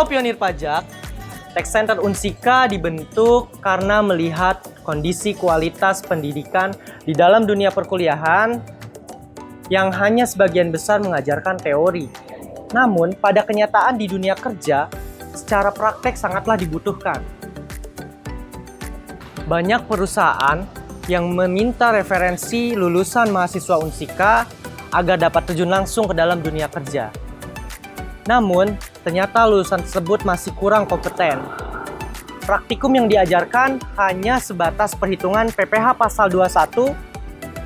Halo pionir pajak, Tax Center Unsika dibentuk karena melihat kondisi kualitas pendidikan di dalam dunia perkuliahan yang hanya sebagian besar mengajarkan teori. Namun, pada kenyataan di dunia kerja, secara praktek sangatlah dibutuhkan. Banyak perusahaan yang meminta referensi lulusan mahasiswa Unsika agar dapat terjun langsung ke dalam dunia kerja. Namun, ternyata lulusan tersebut masih kurang kompeten. Praktikum yang diajarkan hanya sebatas perhitungan PPh pasal 21,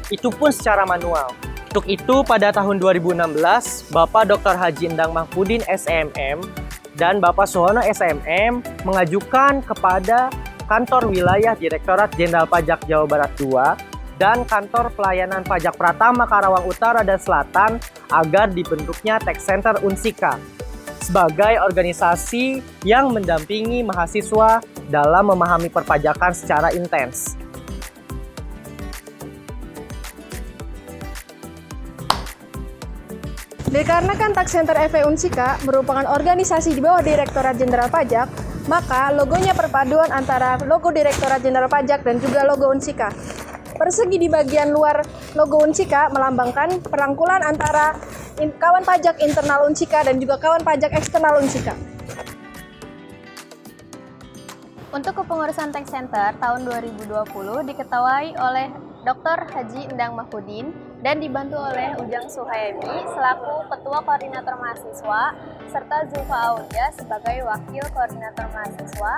itu pun secara manual. Untuk itu, pada tahun 2016, Bapak Dr. Haji Endang Mahfudin SMM dan Bapak Suhono SMM mengajukan kepada Kantor Wilayah Direktorat Jenderal Pajak Jawa Barat II dan Kantor Pelayanan Pajak Pratama Karawang Utara dan Selatan agar dibentuknya Tax Center Unsika sebagai organisasi yang mendampingi mahasiswa dalam memahami perpajakan secara intens. Dikarenakan Tax Center FE Unsika merupakan organisasi di bawah Direktorat Jenderal Pajak, maka logonya perpaduan antara logo Direktorat Jenderal Pajak dan juga logo Unsika. Persegi di bagian luar logo Unsika melambangkan perangkulan antara kawan pajak internal Unsika dan juga kawan pajak eksternal Unsika. Untuk kepengurusan Tax Center tahun 2020 diketuai oleh Dr. Haji Endang Mahfudin dan dibantu oleh Ujang Suhaemi selaku Ketua Koordinator Mahasiswa serta Zulfa Aulia sebagai Wakil Koordinator Mahasiswa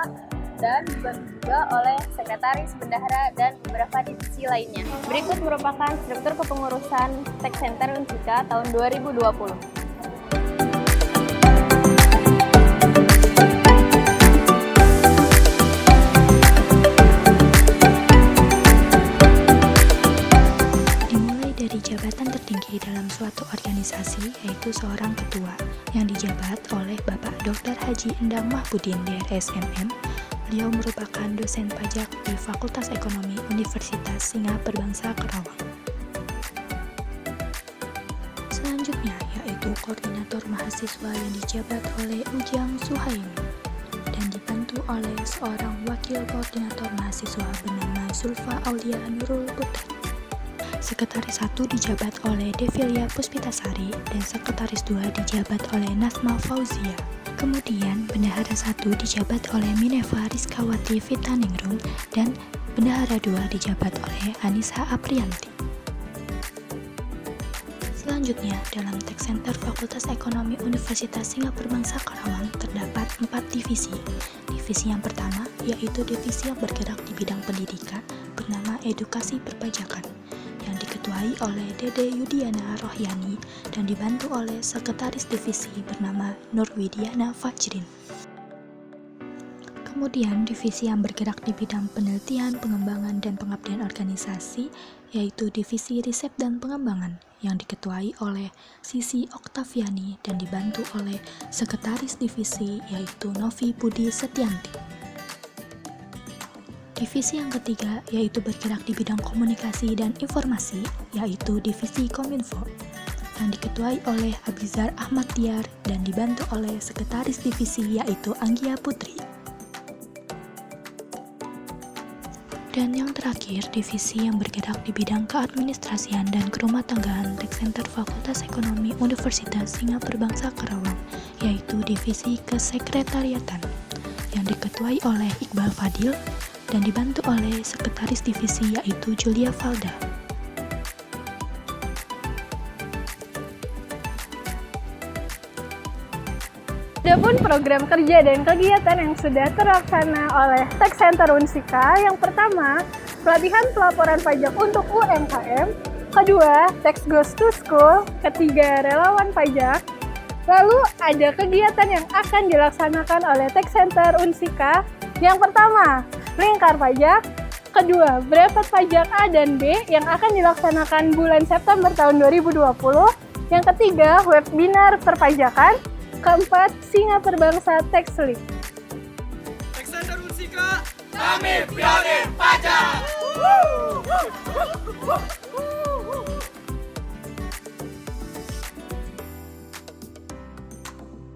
dan dibantu juga oleh Sekretaris Bendahara dan beberapa divisi lainnya. Berikut merupakan struktur kepengurusan Tax Center Unsika tahun 2020. Dimulai dari jabatan tertinggi dalam suatu organisasi, yaitu seorang ketua, yang dijabat oleh Bapak Dr. Haji Endang Mahfudin DRSMM. Beliau merupakan dosen pajak di Fakultas Ekonomi Universitas Singapura Bangsa Karawang. Selanjutnya yaitu koordinator mahasiswa yang dijabat oleh Ujang Suhaemi dan dibantu oleh seorang wakil koordinator mahasiswa bernama Zulfa Aulia Nurul Putri. Sekretaris 1 dijabat oleh Devilia Puspitasari dan Sekretaris 2 dijabat oleh Nasma Fauzia. Kemudian Bendahara 1 dijabat oleh Minerva Rizkawati Vitaningrum dan Bendahara 2 dijabat oleh Anissa Aprianti. Selanjutnya, dalam Tax Center Fakultas Ekonomi Universitas Singapura Bangsa Karawang terdapat 4 divisi. Divisi yang pertama yaitu divisi yang bergerak di bidang pendidikan bernama Edukasi Perpajakan, yang diketuai oleh Dede Yudiana Rohyani dan dibantu oleh Sekretaris Divisi bernama Nurwidiana Fajrin. Kemudian divisi yang bergerak di bidang penelitian, pengembangan, dan pengabdian organisasi yaitu Divisi Riset dan Pengembangan yang diketuai oleh Sisi Oktaviani dan dibantu oleh Sekretaris Divisi yaitu Novi Budi Setianti. Divisi yang ketiga yaitu bergerak di bidang komunikasi dan informasi yaitu Divisi Kominfo yang diketuai oleh Abizar Ahmad Tiar dan dibantu oleh Sekretaris Divisi yaitu Anggia Putri. Dan yang terakhir, divisi yang bergerak di bidang keadministrasian dan kerumah tanggaan Tax Center Fakultas Ekonomi Universitas Singapura Bangsa Karawang yaitu Divisi Kesekretariatan yang diketuai oleh Iqbal Fadil dan dibantu oleh Sekretaris Divisi yaitu Julia Valda. Adapun program kerja dan kegiatan yang sudah terlaksana oleh Tax Center Unsika, yang pertama, pelatihan pelaporan pajak untuk UMKM, kedua, Tax Goes to School, ketiga, relawan pajak, lalu ada kegiatan yang akan dilaksanakan oleh Tax Center Unsika, yang pertama, lingkar pajak, kedua, brevet pajak A dan B yang akan dilaksanakan bulan September tahun 2020, yang ketiga, webinar perpajakan, keempat, Singapura Bangsa Tax League.